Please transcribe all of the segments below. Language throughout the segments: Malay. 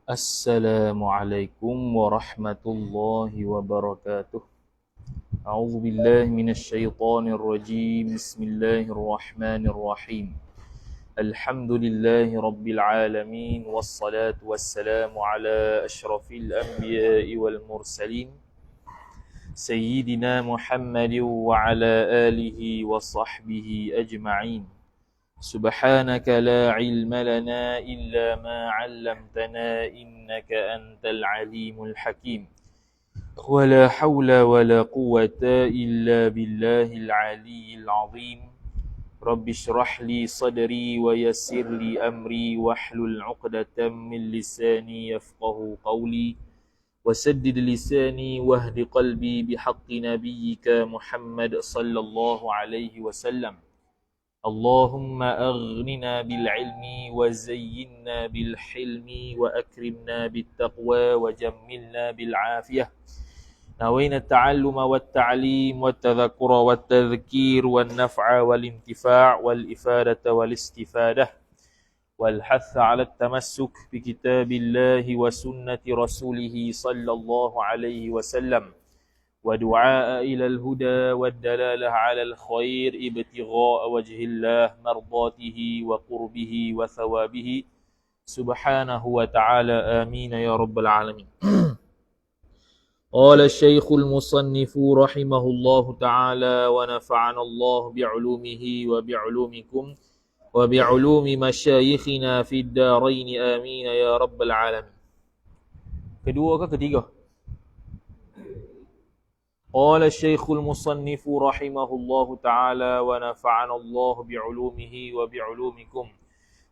Assalamualaikum warahmatullahi wabarakatuh. A'udzu billahi minasyaitonir rajim. Bismillahirrahmanirrahim. Alhamdulillahi rabbil alamin wassalatu wassalamu ala asyrafil anbiya'i wal mursalin sayyidina Muhammadin wa ala alihi wa sahbihi ajma'in. سبحانك لا علم لنا إلا ما علمتنا إنك أنت العليم الحكيم ولا حول ولا قوة إلا بالله العلي العظيم رب اشرح لي صدري ويسر لي أمري واحلل عقدة من لساني يفقه قولي وسدد لساني واهد قلبي بحق نبيك محمد صلى الله عليه وسلم اللهم أغننا بالعلم وزينا بالحلم وأكرمنا بالتقوى وجملنا بالعافية نوينا التعلم والتعليم والتذكر والتذكير والنفع والانتفاع والإفادة والاستفادة والحث على التمسك بكتاب الله وسنة رسوله صلى الله عليه وسلم ودعاء إلى الهدى والدلالة على الخير ابتغاء وجه الله مرضاته وقربه وثوابه سبحانه وتعالى آمين يا رب العالمين. قال الشيخ المصنف رحمه الله تعالى ونفعنا الله بعلومه وبعلومكم وبعلوم مشايخنا في الدارين آمين يا رب العالمين. Kedua ke ketiga? قال الشيخ المصنف رحمه الله تعالى ونفعنا الله بعلومه وبعلومكم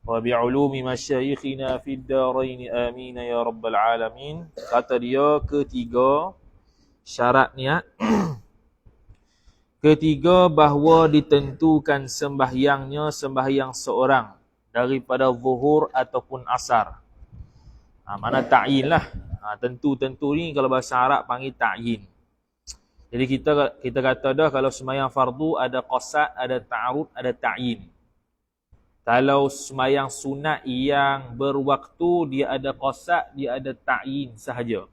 وبعلوم مشايخنا في الدارين آمين يا رب العالمين. Kata dia ketiga syaratnya ketiga bahawa ditentukan sembahyangnya sembahyang seorang daripada zuhur ataupun asar. Mana ta'yin lah. Tentu-tentu ni kalau bahasa Arab panggil ta'yin. Jadi kita kata dah kalau sembahyang fardu ada qasad, ada ta'arud, ada ta'yin. Kalau sembahyang sunat yang berwaktu dia ada qasad, dia ada ta'yin sahaja.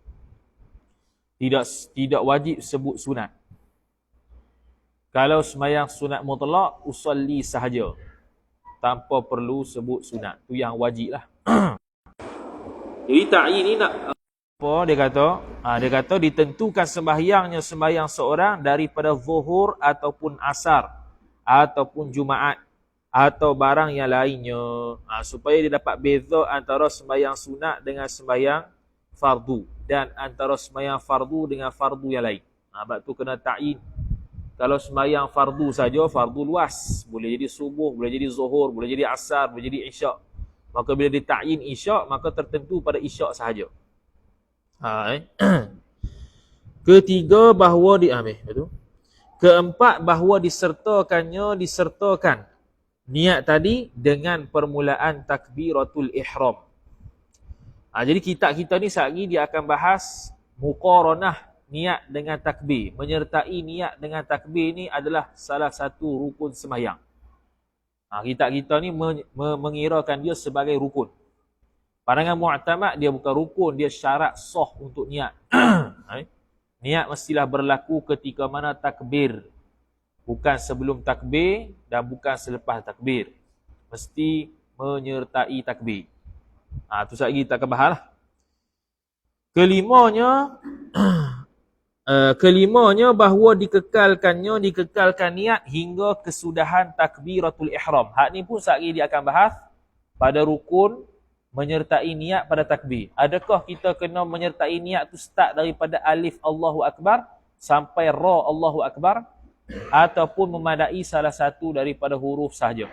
Tidak wajib sebut sunat. Kalau sembahyang sunat mutlak usalli sahaja. Tanpa perlu sebut sunat. Tu yang wajib lah. Jadi ta'yin ni nak apa dia kata? Dia kata ditentukan sembahyangnya sembahyang seorang daripada zuhur ataupun asar ataupun Jumaat atau barang yang lainnya. Supaya dia dapat beza antara sembahyang sunat dengan sembahyang fardu dan antara sembahyang fardu dengan fardu yang lain. Sebab tu kena ta'yin. Kalau sembahyang fardu saja, fardu luas. Boleh jadi subuh, boleh jadi zuhur, boleh jadi asar, boleh jadi isyak. Maka bila ditakyin isyak, maka tertentu pada isyak sahaja. Ketiga bahawa keempat bahawa disertakan niat tadi dengan permulaan takbiratul ihram. Jadi kita ni sehari dia akan bahas muqaranah niat dengan takbir. Menyertai niat dengan takbir ni adalah salah satu rukun sembahyang. Kita ni mengirakan dia sebagai rukun. Pandangan mu'tamad dia bukan rukun, dia syarat sah untuk niat. Niat mestilah berlaku ketika mana takbir. Bukan sebelum takbir dan bukan selepas takbir. Mesti menyertai takbir. Tu sekejap lagi kita akan bahas lah. Kelimanya bahawa dikekalkan niat hingga kesudahan takbiratul ihram. Hak ni pun sekejap lagi dia akan bahas pada rukun menyertai niat pada takbir. Adakah kita kena menyertai niat tu start daripada alif Allahu Akbar sampai ra Allahu Akbar ataupun memadai salah satu daripada huruf sahaja?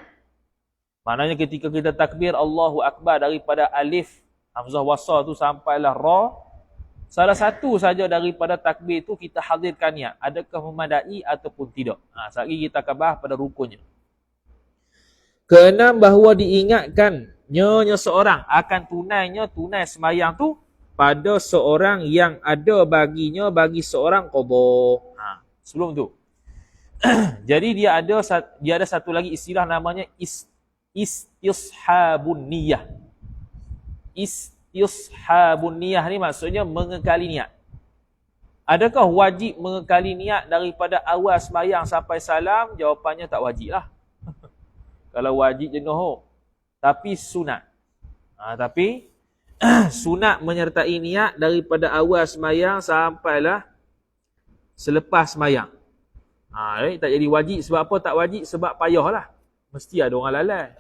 Maknanya ketika kita takbir Allahu Akbar daripada alif hamzah wasal tu sampailah ra, salah satu saja daripada takbir tu kita hadirkan niat. Adakah memadai ataupun tidak? Sekejap lagi kita akan bahas pada rukunnya. Keenam bahawa diingatkan nyonya seorang akan tunai sembahyang tu pada seorang yang ada baginya bagi seorang qada. Sebelum tu. Jadi dia ada satu lagi istilah namanya istishabun niyah. istishabun niyah ni maksudnya mengekali niat. Adakah wajib mengekali niat daripada awal sembahyang sampai salam? Jawapannya tak wajib lah. Kalau wajib jenuh. Tapi sunat. Tapi sunat menyertai niat daripada awal sembahyang sampailah selepas sembahyang. Tak jadi wajib. Sebab apa tak wajib? Sebab payah lah. Mesti ada orang lalai.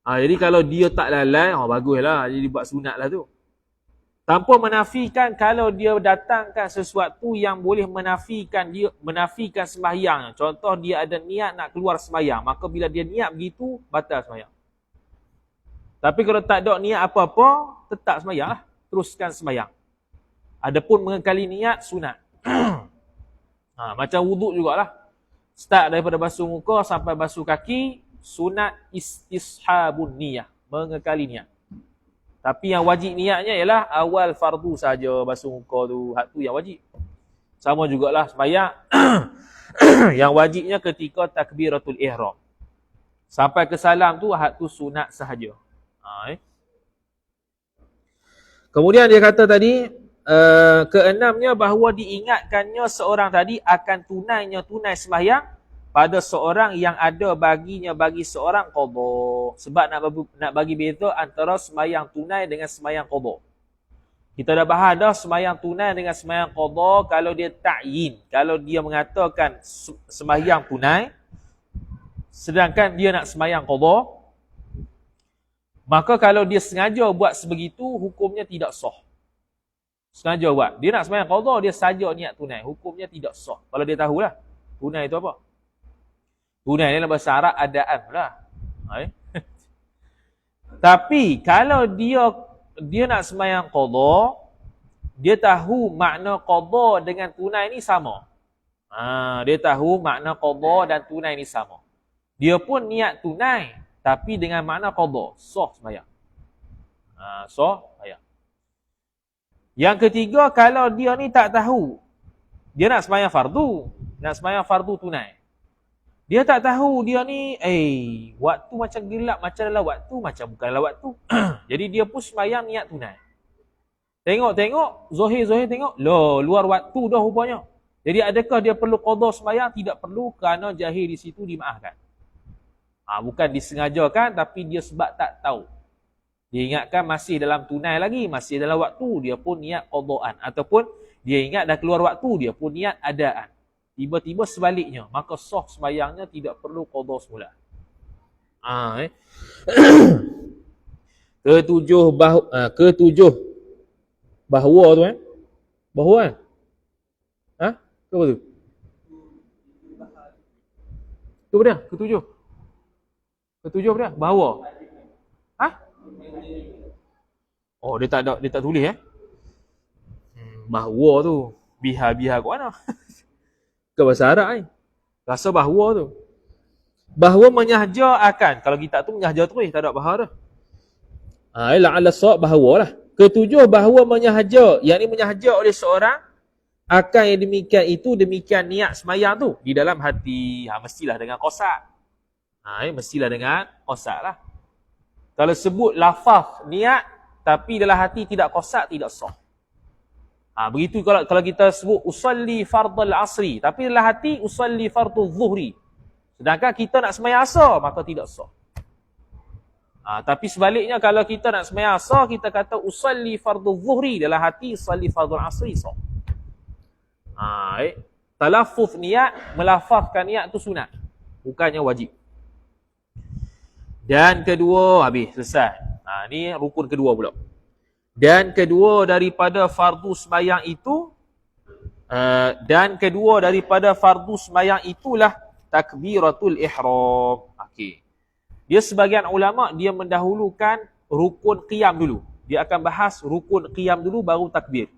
Jadi kalau dia tak lalai, baguslah. Jadi buat sunat lah tu. Tanpa menafikan kalau dia datangkan sesuatu yang boleh menafikan sembahyang. Contoh dia ada niat nak keluar sembahyang. Maka bila dia niat begitu, batal sembahyang. Tapi kalau tak ada niat apa-apa, tetap sembahyang lah. Teruskan sembahyang. Adapun mengekali niat, sunat. Macam wuduk jugalah. Start daripada basuh muka sampai basuh kaki, sunat istishabun niyah. Mengekali niat. Tapi yang wajib niatnya ialah awal fardu saja basuh muka tu. Hak tu yang wajib. Sama jugalah sembahyang. Yang wajibnya ketika takbiratul ihram. Sampai ke salam tu, hak tu sunat sahaja. Kemudian dia kata tadi, keenamnya bahawa diingatkannya seorang tadi akan tunai sembahyang pada seorang yang ada baginya bagi seorang qada. Sebab nak bagi beza antara sembahyang tunai dengan sembahyang qada. Kita dah bahas dah sembahyang tunai dengan sembahyang qada kalau dia ta'yin. Kalau dia mengatakan sembahyang tunai, sedangkan dia nak sembahyang qada, maka kalau dia sengaja buat sebegitu, hukumnya tidak sah. Sengaja buat. Dia nak sembahyang qada, dia saja niat tunai. Hukumnya tidak sah. Kalau dia tahulah. Tunai itu apa? Tunai ni dalam bahasa Arab adaan lah. Tapi kalau dia nak sembahyang qada, dia tahu makna qada dengan tunai ni sama. Dia tahu makna qada dan tunai ni sama. Dia pun niat tunai. Tapi dengan makna qada, sah sembahyang. Sah sembahyang. Yang ketiga, kalau dia ni tak tahu, dia nak sembahyang fardu, nak sembahyang fardu tunai. Dia tak tahu dia ni, waktu macam gelap, macam dalam waktu, macam bukan dalam waktu. Jadi dia pun sembahyang niat tunai. Tengok, Zohir tengok, luar waktu dah rupanya. Jadi adakah dia perlu qada sembahyang? Tidak perlu kerana jahil di situ dimaafkan. Bukan disengajakan, tapi dia sebab tak tahu. Dia ingatkan masih dalam tunai lagi, masih dalam waktu, dia pun niat qadaan. Ataupun dia ingat dah keluar waktu, dia pun niat adaan. Tiba-tiba sebaliknya, maka sah sembahyangnya, tidak perlu qada semula. Ketujuh bahawa tu bahawa kan? Ke apa tu? Tu apa dia? Ketujuh apa dia? Bahawa. Dia tak tulis bahawa tu. Biha kat mana? Ke bahasa Arab ni. Rasa bahawa tu. Bahawa menyahaja akan. Kalau kita tu menyahaja terus, tak ada bahawa dah. La'ala sawab bahawa lah. Ketujuh bahawa menyahaja. Yang ni menyahaja oleh seorang akan yang demikian itu, demikian niat sembahyang tu di dalam hati. Mestilah dengan qasad. Mestilah dengan qasad lah. Kalau sebut lafaz niat tapi dalam hati tidak qasad, tidak sah. Begitu kalau kita sebut usalli fardal asri tapi dalam hati usalli fardul zuhri. Sedangkan kita nak sembahyang asar, maka tidak sah. Tapi sebaliknya kalau kita nak sembahyang asar, kita kata usalli fardul zuhri, dalam hati usalli fardul asri, sah. Talaffuz niat, melafazkan niat tu sunat, bukannya wajib. Dan kedua, habis, selesai. Ni rukun kedua pula. Dan kedua daripada fardu sembahyang itu, itulah takbiratul ihram. Okey. Dia sebagian ulama dia mendahulukan rukun qiyam dulu. Dia akan bahas rukun qiyam dulu baru takbir.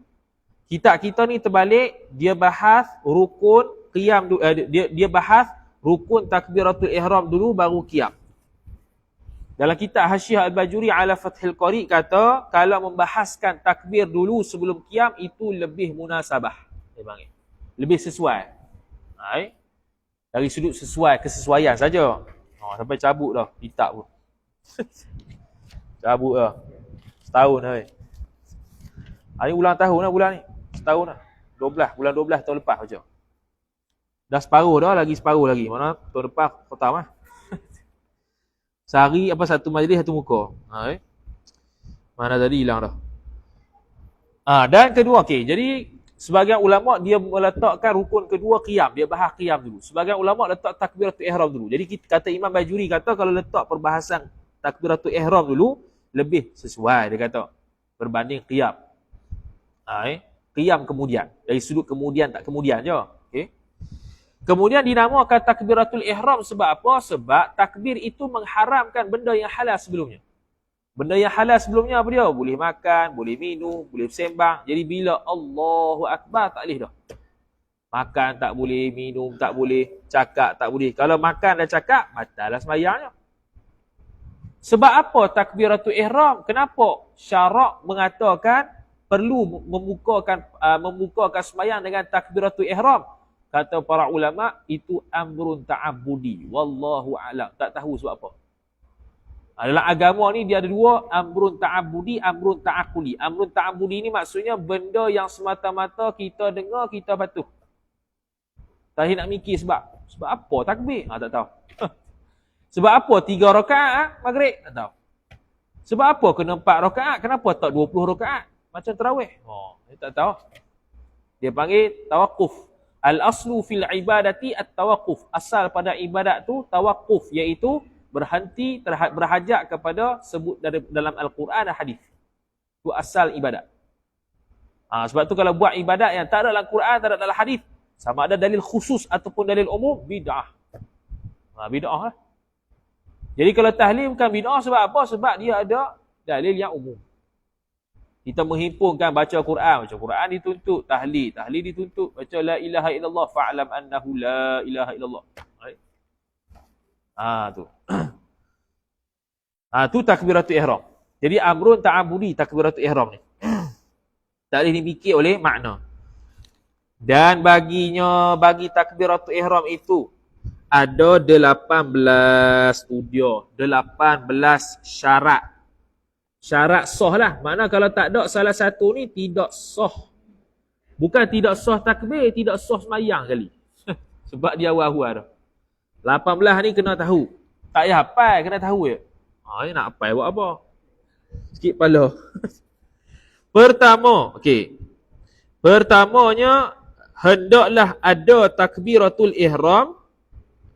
Kita ni terbalik, dia bahas rukun qiyam dulu, dia bahas rukun takbiratul ihram dulu baru qiyam. Dalam kitab Hasyiah Al-Bajuri ala Fathil Qari kata, kalau membahaskan takbir dulu sebelum qiyam itu lebih munasabah. Dia panggil. Lebih sesuai. Dari sudut kesesuaian saja. Sampai cabut dah kitab pun. Cabut dah. setahun dah. Hari ulang tahun lah bulan ni. Setahun dah. 12, bulan 12 tahun lepas macam. Dah separuh dah, lagi separuh lagi. Mana tahun lepas pertama. Sehari apa satu majlis satu muka. Mana tadi hilang dah. Dan kedua, okey. Jadi sebahagian ulama dia meletakkan rukun kedua qiyam. Dia bahas qiyam dulu. Sebahagian ulama letak takbiratul ihram dulu. Jadi kata Imam Bajuri kata kalau letak perbahasan takbiratul ihram dulu lebih sesuai dia kata berbanding qiyam. Qiyam kemudian. Dari sudut kemudian tak kemudian je. Okey. Kemudian dinamakan takbiratul ihram sebab apa? Sebab takbir itu mengharamkan benda yang halal sebelumnya. Benda yang halal sebelumnya apa dia? Boleh makan, boleh minum, boleh bersembang. Jadi bila Allahu Akbar tak boleh dah. Makan tak boleh, minum tak boleh, cakap tak boleh. Kalau makan dan cakap, batallah sembahyangnya. Sebab apa takbiratul ihram? Kenapa syarak mengatakan perlu membukakan sembahyang dengan takbiratul ihram? Kata para ulama itu amrun ta'abbudi. Wallahu a'lam. Tak tahu sebab apa. Dalam agama ni dia ada dua, amrun ta'abbudi, amrun ta'akuli. Amrun ta'abbudi ni maksudnya benda yang semata-mata kita dengar, kita patuh. Tak nak mikir sebab apa takbir? Tak tahu. Sebab apa 3 rakaat maghrib? Tak tahu. Sebab apa kena 4 rakaat? Kenapa tak 20 rakaat? Macam tarawih. Dia tak tahu. Dia panggil tawakuf. Al-aslu fil ibadati at-tawakuf. Asal pada ibadat tu tawakuf, iaitu berhenti berhajat kepada sebut dalam Al-Quran dan hadis. Itu asal ibadat. Sebab tu kalau buat ibadat yang tak ada dalam Quran, tak ada dalam hadis, sama ada dalil khusus ataupun dalil umum, bid'ah. Bid'ah lah. Jadi kalau tahlil bukan bid'ah sebab apa? Sebab dia ada dalil yang umum. Kita menghimpunkan baca Quran, baca Quran dituntut, tahlil dituntut, baca la ilaha illallah fa'lam annahu la ilaha illallah. Tu takbiratul ihram. Jadi amrun ta'abbudi takbiratul ihram ni. Tak boleh dipikir oleh makna. Dan bagi takbiratul ihram itu ada 18 studio, 18 syarat. Syarat sah lah. Makna kalau tak ada salah satu ni tidak sah. Bukan tidak sah takbir, tidak sah sembahyang kali. Sebab dia awal-awal dah. 18 ni kena tahu. Tak payah hafal, kena tahu je. Ni nak hafal buat apa? Sikit kepala. Pertamanya, hendaklah ada takbiratul ihram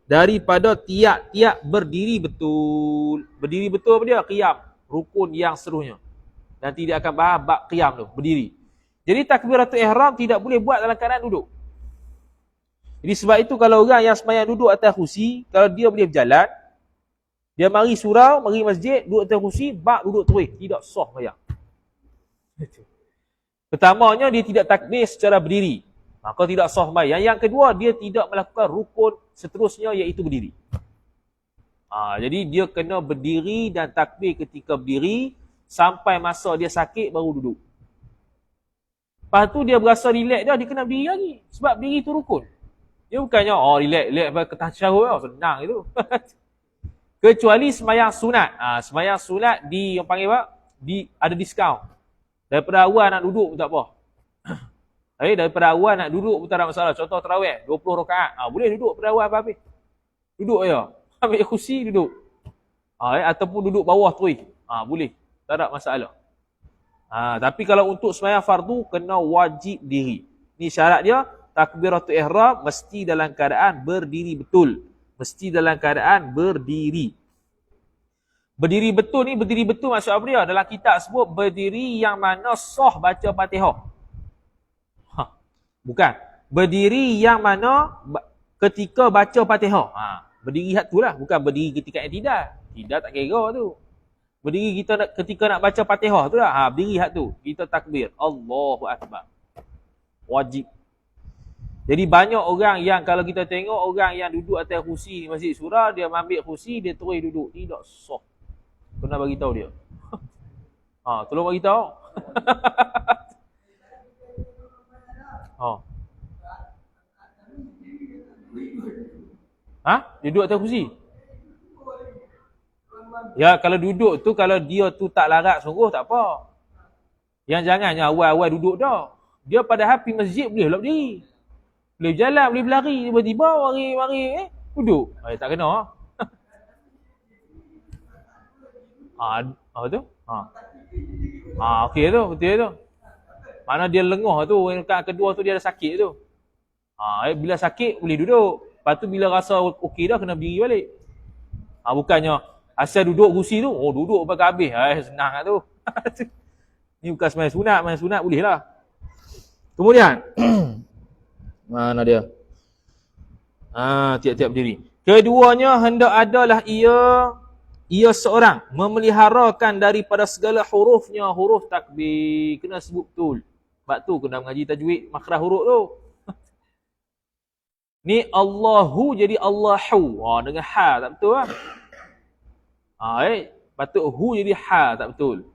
daripada tiap-tiap berdiri betul. Berdiri betul apa dia? Qiyam. Rukun yang seterusnya. Nanti dia akan bahas bab qiyam tu, berdiri. Jadi takbiratul ihram tidak boleh buat dalam keadaan duduk. Jadi sebab itu kalau orang yang sembahyang duduk atas kursi, kalau dia boleh berjalan, dia mari surau, mari masjid, duduk atas kursi, duduk terus. Tidak sah sembahyang. Pertamanya, dia tidak takbir secara berdiri. Maka tidak sah sembahyang. Yang kedua, dia tidak melakukan rukun seterusnya iaitu berdiri. Jadi dia kena berdiri dan takbir ketika berdiri sampai masa dia sakit baru duduk. Lepas tu dia berasa relax dia kena berdiri lagi. Sebab berdiri tu rukun. Dia bukannya, relax ke tasyahud, senang itu. Kecuali sembahyang sunat. Sembahyang sunat yang panggil apa? Ada diskaun. Daripada awal nak duduk pun tak apa. Daripada awal nak duduk pun tak ada masalah. Contoh tarawih, 20 rakaat. Boleh duduk pada awal habis. Duduk je. Ambil kursi, duduk. Ataupun duduk bawah terus. Boleh. Tak ada masalah. Tapi kalau untuk sembahyang fardu, kena wajib diri. Ni syarat dia. Takbiratul ihram mesti dalam keadaan berdiri betul. Mesti dalam keadaan berdiri. Berdiri betul ni, berdiri betul maksud apa dia? Dalam kitab sebut berdiri yang mana sah baca Fatihah. Bukan. Berdiri yang mana ketika baca Fatihah. Berdiri tu lah. Bukan berdiri ketika yang tidak. Tidak tak kira tu. Berdiri kita ketika nak baca Fatihah tu lah. Berdiri tu. Kita takbir. Allahu Akbar. Wajib. Jadi banyak orang yang kalau kita tengok orang yang duduk atas kursi di Masjid Surah, dia ambil kursi, dia terus duduk. Tidak sah. Kena bagi tahu dia. Tolong bagi tahu. Dia duduk atas kursi. Ya, kalau duduk tu, kalau dia tu tak larat sungguh tak apa. Yang jangannya awal-awal duduk dah. Dia padahal pergi masjid boleh pula berdiri. Boleh berjalan, boleh berlari, tiba-tiba mari duduk. Tak kena. Apa tu? Okey tu, betul tu. Mana dia lengah tu, rakaat kedua tu dia ada sakit tu. Bila sakit boleh duduk. Lepas tu bila rasa okey dah kena berdiri balik. Bukannya asal duduk kursi tu, duduk sampai habis. Senang lah tu. Ni bukan sembahyang sunat boleh lah. Kemudian mana dia? Tiap-tiap berdiri. Keduanya hendak adalah ia seorang memeliharakan daripada segala hurufnya huruf takbir. Kena sebut betul. Sebab tu kena mengaji tajwid makhraj huruf tu. Ni Allahu jadi Allahu. Dengan ha tak betul lah. Patut hu jadi ha tak betul.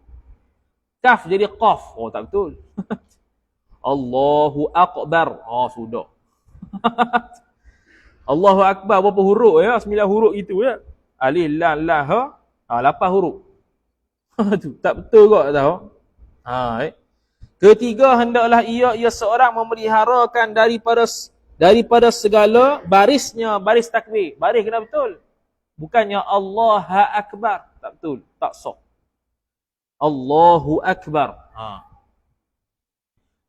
Kaf jadi qaf. Tak betul. Allahu Akbar. Sudah. Allahu Akbar berapa huruf ya? 9 huruf itu ya. Alif, lam, la, ha. 8 huruf. Tu tak betul kok tak tahu. Ketiga hendaklah ia seorang memeliharakan daripada segala barisnya, baris takbir. Baris kena betul. Bukannya Allahu Akbar. Tak betul. Tak sah. Allahu Akbar.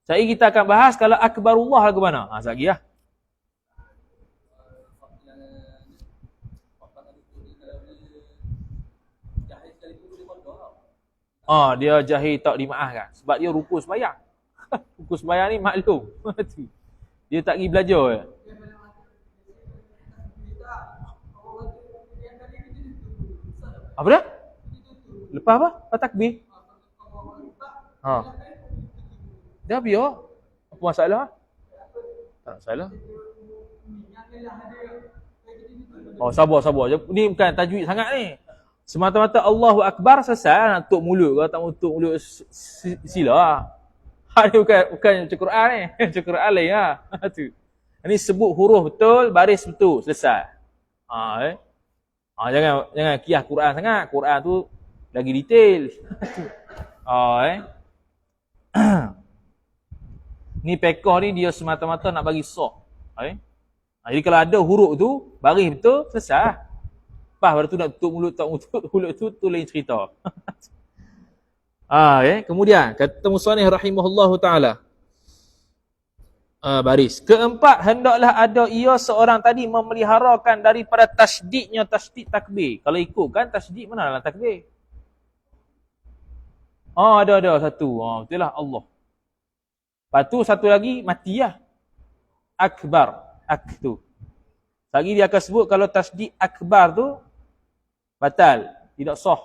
Sekarang kita akan bahas kalau Akbarullah lagu mana. Sekejap lagi lah. Dia jahil tak dimaafkan. Sebab dia rukun sembahyang. Rukun sembahyang ni maklum. Dia tak pergi belajar je. Apa dah? Lepas apa? Lepas takbir? Dah biar. Apa masalah? Tak masalah. Sabar. Ni bukan tajwid sangat ni. Semata-mata Allahu Akbar selesai nak tutup mulut. Kalau tak mau tutup mulut sila. Ini bukan macam Quran ni. Macam Quran lain lah. Ini sebut huruf betul, baris betul. Selesai. Jangan kiyah Quran sangat. Quran tu lagi detail. Ni pekoh ni dia semata-mata nak bagi sah. Jadi kalau ada huruf tu, baris betul, selesai. Baru tu nak tutup mulut, tak tutup mulut tu lain cerita. Kemudian kata musannif rahimahullahu taala. Baris. Keempat, hendaklah ada ia seorang tadi memeliharakan daripada tasydidnya tasydid takbir. Kalau ikutkan tasydid mana dalam takbir? Ada satu. Betul lah Allah. Lepas tu satu lagi mati lah. Akbar. Tu. Lagi dia akan sebut kalau tasydid akbar tu batal, tidak sah.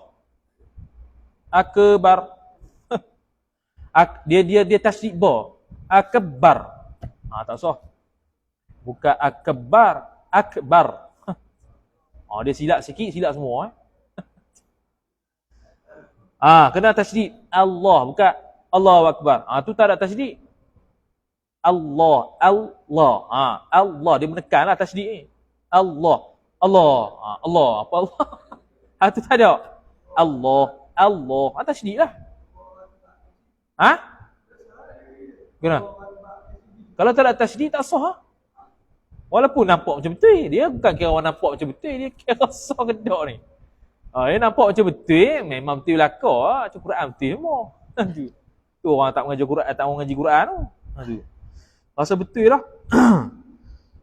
Akbar. Dia tasydid ba. Akbar. Tak sah. Bukan akbar, akbar. Dia silap sikit, silap semua. Kena tasydid Allah, bukan Allahu Akbar. Tu tak ada tasydid. Allah. Allah dia menekanlah tasydid ni. Allah. Apa Allah? Tu tak ada. Allah. Tasydid lah. Kenapa? Kalau tak ada tasydid tak sah. Walaupun nampak macam betul, dia bukan kira orang nampak macam betul, dia kira sah kedak ni. Dia nampak macam betul, memang betul belaka, macam Quran betul semua. Tu orang tak mengaji Quran, tak mengaji Quran tu. Rasa betul lah.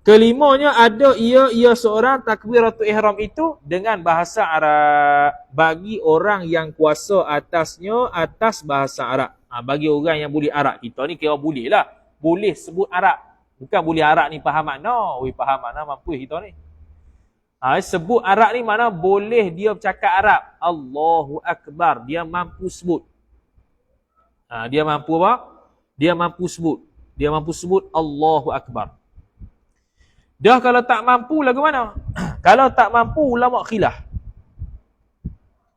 Kelimanya ada ia seorang takbiratul ihram itu dengan bahasa Arab bagi orang yang kuasa atasnya atas bahasa Arab. Bagi orang yang boleh Arab, kita ni kira boleh lah. Boleh sebut Arab. Bukan boleh Arab ni faham makna. Faham makna mampu kita ni. Sebut Arab ni mana boleh dia bercakap Arab. Allahu Akbar. Dia mampu sebut. Dia mampu apa? Dia mampu sebut. Dia mampu sebut Allahu Akbar. Dah kalau tak mampu lagu mana? Kalau tak mampu ulama khilaf.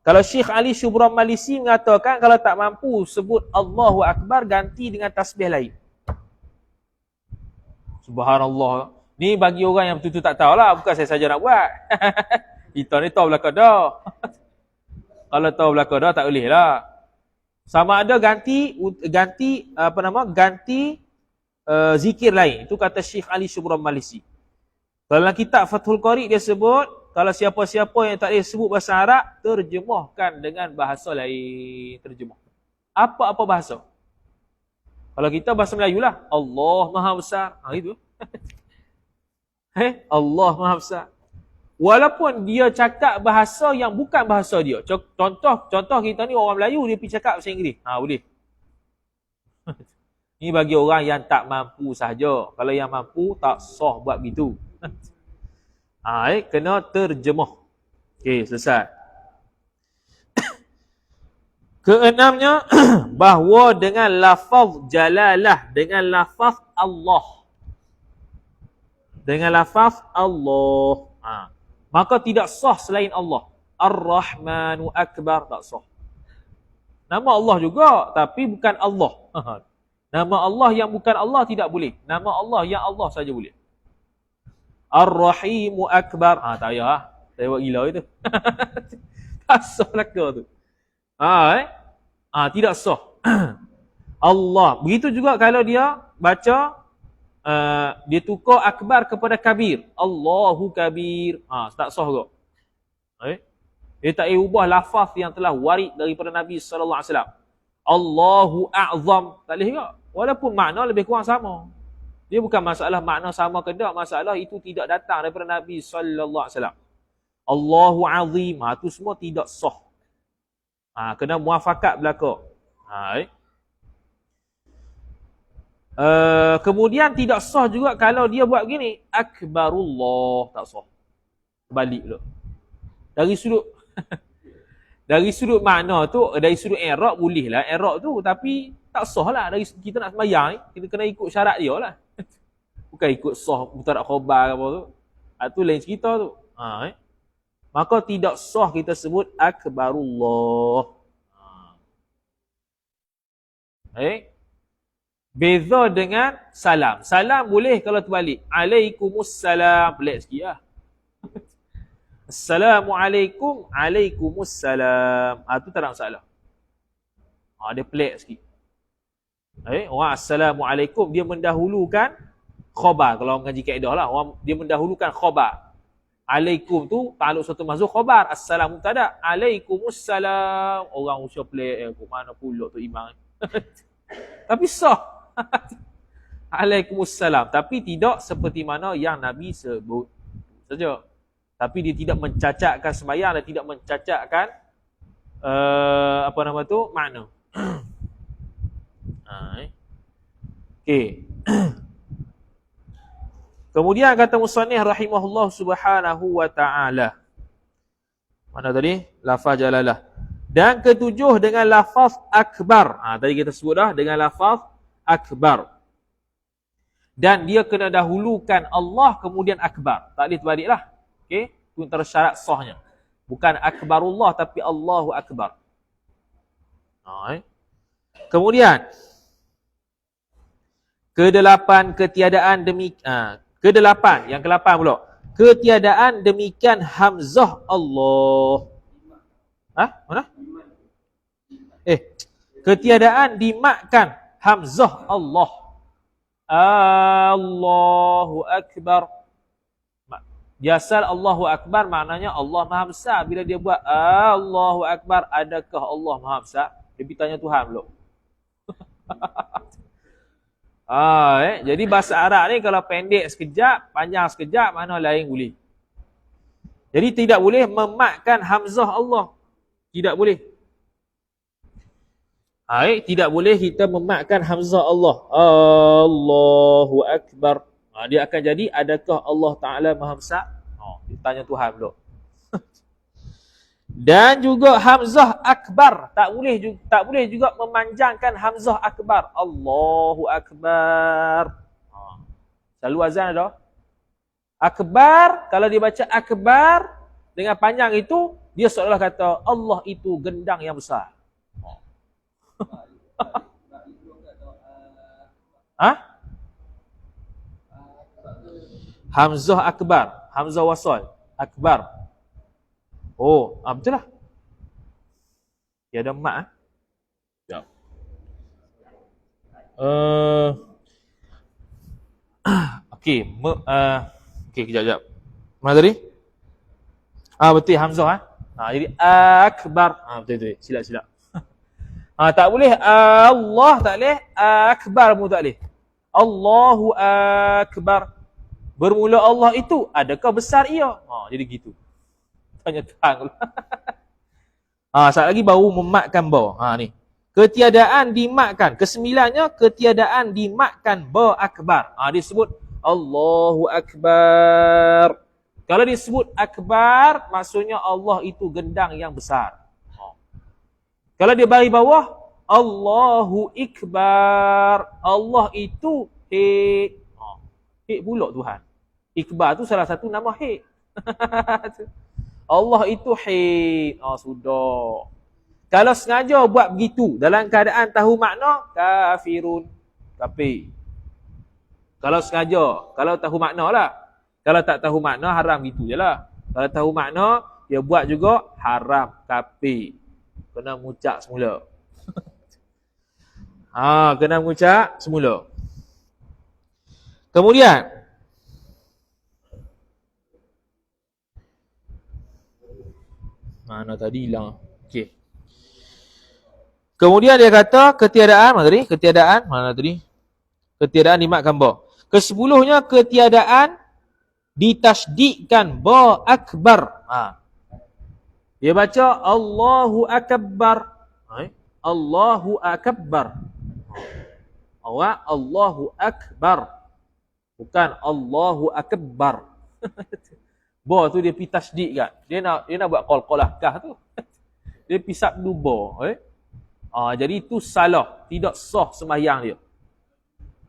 Kalau Syekh Ali Shubram Malisi mengatakan kalau tak mampu sebut Allahu Akbar ganti dengan tasbih lain. Subhanallah. Ni bagi orang yang betul-betul tak tahulah. Bukan saya saja nak buat. Kita ni tahu belakang dah. Kalau tahu belakang dah tak boleh lah. Sama ada ganti zikir lain. Itu kata Syekh Ali Shubran Malisi. Dalam kitab Fathul Qari dia sebut, kalau siapa-siapa yang tak boleh sebut bahasa Arab, terjemahkan dengan bahasa lain. Terjemah. Apa-apa bahasa. Kalau kita bahasa Melayu lah, Allah Maha Besar. Itu. Allah Maha Besar. Walaupun dia cakap bahasa yang bukan bahasa dia. Contoh kita ni orang Melayu, dia pergi cakap bahasa Inggeris. Boleh. Ini bagi orang yang tak mampu sahaja. Kalau yang mampu, tak sah buat begitu. Kena terjemah. Okey, selesai. Keenamnya, bahawa dengan lafaz jalalah, dengan lafaz Allah. Dengan lafaz Allah. Maka tidak sah selain Allah. Ar-Rahmanu Akbar, tak sah. Nama Allah juga, tapi bukan Allah. Nama Allah yang bukan Allah tidak boleh. Nama Allah yang Allah saja boleh. Ar-Rahimu Akbar. Tak payah. Saya buat gila itu. Tak sah laka tu. Tidak sah. Allah. Begitu juga kalau dia baca, dia tukar akbar kepada kabir. Allahu kabir. Tak sah juga. Dia tak ubah lafaz yang telah warid daripada Nabi SAW. Allahu a'zam. Tak boleh juga. Walaupun makna lebih kurang sama. Dia bukan masalah makna sama ke tak. Masalah itu tidak datang daripada Nabi SAW. Allahu azim. Itu semua tidak sah. Kena muafakat belaka. Kemudian tidak sah juga kalau dia buat begini. Akbarullah. Tak sah. Balik dulu. Dari sudut makna tu, dari sudut i'rab boleh lah i'rab tu, tapi tak sah lah. Dari kita nak sembahyang ni, kita kena ikut syarat dia lah. Bukan ikut sah mubtada khabar apa tu. Itu lain cerita tu. Maka tidak sah kita sebut akbarullah. Beza dengan salam. Salam boleh kalau terbalik. Alaikumussalam. Pelik sikit lah. Assalamualaikum. Alaikumussalam. Itu tak ada masalah. Dia pelik sikit. Orang Assalamualaikum, dia mendahulukan khabar. Kalau orang mengaji kaedah lah. Dia mendahulukan khabar. Alaikum tu takluk satu mazhur khabar. Assalamu tada. Alaikumussalam. Orang usia pelik. Mana pula tu imam. Tapi sah. Alaikumussalam. Tapi tidak seperti mana yang Nabi sebut. Saja. Tapi dia tidak mencacatkan sembahyang dan tidak mencacatkan makna. Okey. Kemudian kata musannif rahimahullah subhanahu wa ta'ala. Mana tadi? Lafaz jalalah. Dan ketujuh dengan lafaz akbar. Tadi kita sebut dah dengan lafaz akbar. Dan dia kena dahulukan Allah kemudian akbar. Tak boleh terbalik lah. Okey, itu antara syarat sahnya. Bukan akbarullah tapi Allahu akbar. Kemudian kedelapan ketiadaan yang ke-8 pula. Ketiadaan demikian hamzah Allah. Mana? Ketiadaan dimakkan hamzah Allah. Allahu akbar. Biasa Allahu Akbar maknanya Allah Maha Besar. Bila dia buat Allahu Akbar, adakah Allah Maha Besar? Dia pergi tanya Tuhan pula. Jadi bahasa Arab ni kalau pendek sekejap, panjang sekejap, mana lain boleh. Jadi tidak boleh memakkan hamzah Allah. Tidak boleh. Tidak boleh kita memakkan hamzah Allah. Allahu Akbar. Dia akan jadi adakah Allah Ta'ala Maha Besar? Dia tanya Tuhan pula. Dan juga hamzah akbar. Tak boleh juga memanjangkan hamzah akbar. Allahu Akbar. Selalu azan ada. Akbar, kalau dia baca akbar dengan panjang itu, dia seolah kata Allah itu gendang yang besar. Hamzah akbar, hamzah wasal, akbar. Betul lah. Dia ada mak. Ya. Okey, okey kejap. Mana tadi? Betul Hamzah jadi akbar. Betul. Silap. Tak boleh Allah, tak boleh akbar pun tak boleh. Allahu akbar. Bermula Allah itu, adakah besar ia? Jadi gitu. Tanya tang. Satu lagi baru memakkan ba. Ni. Ketiadaan dimakkan. Kesembilannya ketiadaan dimakkan ba akbar. Disebut Allahu akbar. Kalau disebut akbar, maksudnya Allah itu gendang yang besar. Kalau dia bagi bawah, Allahu ikbar. Allah itu hek. Hek pula Tuhan. Ikbar tu salah satu nama hek. Allah itu hek. Sudah. Kalau sengaja buat begitu, dalam keadaan tahu makna, kafirun. Kafir. Kalau sengaja, kalau tahu makna lah. Kalau tak tahu makna, haram gitu je lah. Kalau tahu makna, dia buat juga, haram. Kafir. Kena mengucap semula. Kena mengucap semula. Kemudian, mana tadi hilang. Okey. Kemudian dia kata ketiadaan, mana tadi? Ketiadaan dimakkan ba. Kesepuluhnya ketiadaan ditasdikkan ba akbar. Dia baca Allahu akbar. Allahu akbar. Allahu akbar. Bukan Allahu akbar. Ba tu dia pi tasdik kan. Dia nak buat qalqalah kah tu. Dia pi sabdu ba. Jadi itu salah, tidak sah sembahyang dia.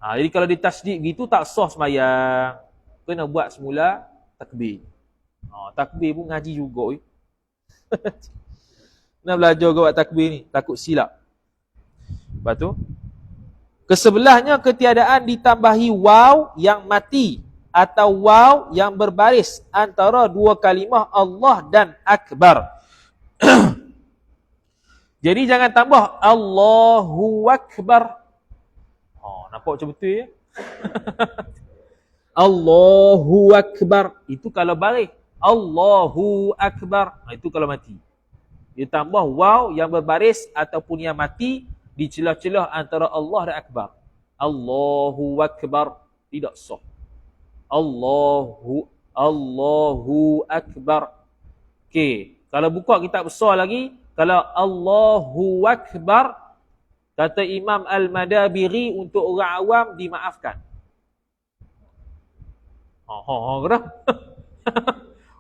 Jadi kalau ditasdik gitu tak sah sembahyang. Kena buat semula takbir. Takbir pun ngaji juga. Nak belajar ke buat takbir ni, takut silap. Lepas tu kesebelahnya ketiadaan ditambahi waw yang mati atau waw yang berbaris antara dua kalimah Allah dan akbar. Jadi jangan tambah Allahu akbar. Nampak macam betul ya? Allahu akbar. Itu kalau baris. Allahu akbar. Itu kalau mati. Dia tambah waw yang berbaris ataupun yang mati di celah-celah antara Allah dan akbar. Allahu akbar. Tidak sah. Allahu akbar. Okey. Kalau buka kitab besar lagi, kalau Allahu akbar, kata Imam Al-Madabiri, untuk orang awam dimaafkan. Kenapa?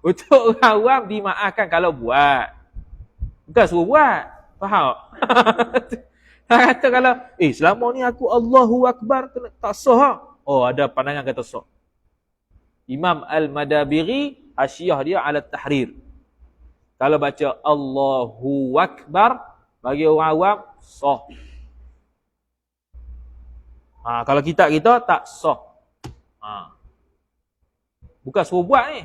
Untuk orang awam dimaafkan kalau buat. Bukan suruh buat. Faham? Kata kalau, selama ni aku Allahu akbar, tak sah. Ada pandangan kata sah. Imam Al-Madabiri, hasyiah dia ala tahrir. Kalau baca Allahu akbar, bagi orang awam, sah. Kalau kita tak sah. Bukan suruh buat ni.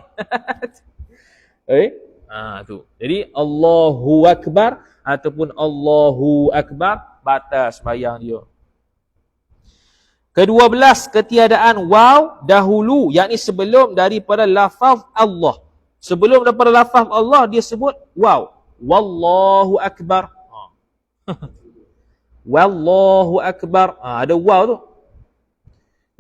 Tu. Jadi Allahu akbar ataupun Allahu akbar, batas sembahyang dia. Ke-12 ketiadaan waw dahulu, yakni sebelum daripada lafaz Allah. Sebelum daripada lafaz Allah dia sebut waw. Wallahu akbar. Wallahu akbar. Ada waw tu.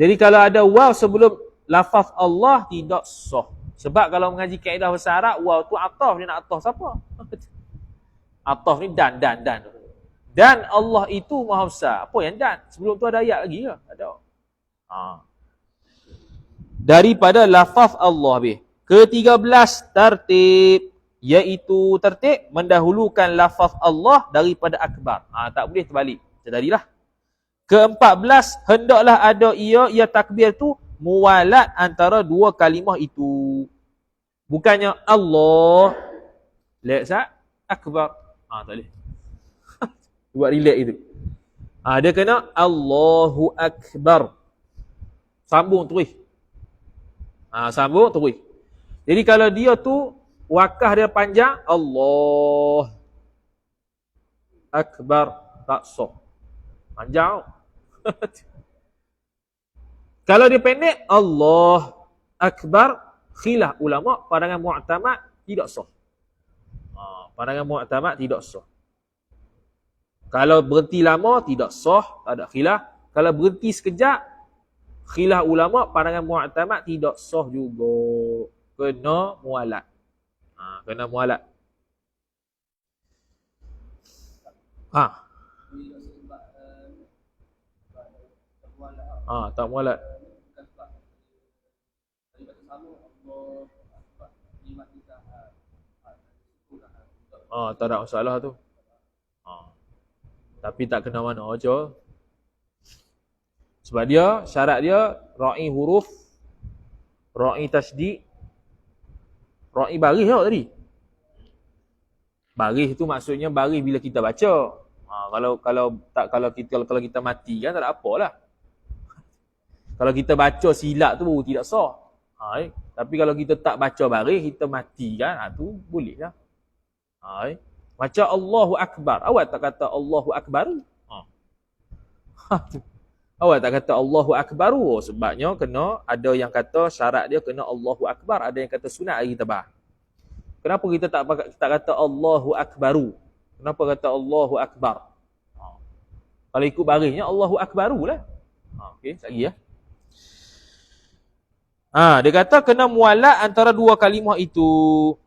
Jadi kalau ada waw sebelum lafaz Allah, tidak sah. Sebab kalau mengaji kaedah bahasa Arab, waw tu ataf, dia nak ataf siapa? Ataf ni dan. Dan Allah itu maha besar. Apa yang dan? Sebelum tu ada ayat lagi ke? Ada. Daripada lafaz Allah habis. Ke-13 tertib, iaitu tertib mendahulukan lafaz Allah daripada akbar. Tak boleh terbalik. Jadilah. Ke-14 hendaklah ada ia takbir tu muwalat antara dua kalimah itu. Bukannya Allah akbar. Tak boleh. Buat relax itu. Dia kena Allahu akbar. Sambung terus. Sambung terus. Jadi kalau dia tu wakah dia panjang, Allah akbar. tak sah. Panjang. Kalau dia pendek, Allah Akbar, khilaf ulama, pandangan mu'tamad tidak sah. Pandangan mu'tamad tidak sah. Kalau berhenti lama, tidak sah, tak ada khilaf. Kalau berhenti sekejap, khilaf ulama, pandangan mu'tamad tidak sah juga. Kena mualat. Kena mualat. Tak mualat. Tak ada masalah tu. Tapi tak kena mana aja. Sebab dia, syarat dia, ra'i huruf, ra'i tasydid, ra'i baris tau tadi. Baris tu maksudnya baris bila kita baca. Kalau kita mati kan tak ada apalah. Kalau kita baca silap tu baru tidak sah. Tapi kalau kita tak baca baris, kita mati kan, tu boleh lah. Macam Allahu Akbar. Awak tak kata Allahu Akbar? Awak tak kata Allahu Akbar? Sebabnya kena, ada yang kata syarat dia kena Allahu Akbar. Ada yang kata sunat hari tabah. Kenapa kita tak kata Allahu Akbaru? Kenapa kata Allahu Akbar? Kalau ikut barisnya Allahu Akbaru lah. Okey, sekali ya. Dia kata kena mualat antara dua kalimah itu.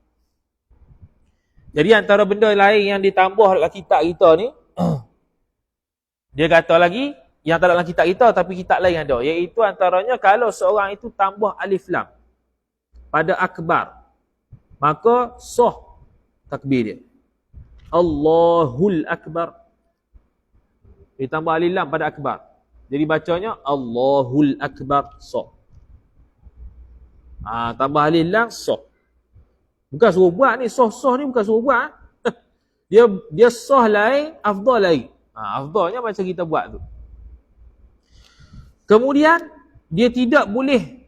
Jadi antara benda lain yang ditambah dalam kitab kita ni, dia kata lagi, yang tak dalam kitab kita tapi kitab lain ada, iaitu antaranya kalau seorang itu tambah alif lam pada akbar, maka sah takbir dia. Allahul Akbar. Ditambah alif lam pada akbar. Jadi bacanya Allahul Akbar, sah. Tambah alif lam, sah. Bukan suruh buat ni, sah-sah ni bukan suruh buat. Dia sah lain, afdal lain. Afdalnya macam kita buat tu. Kemudian, dia tidak boleh,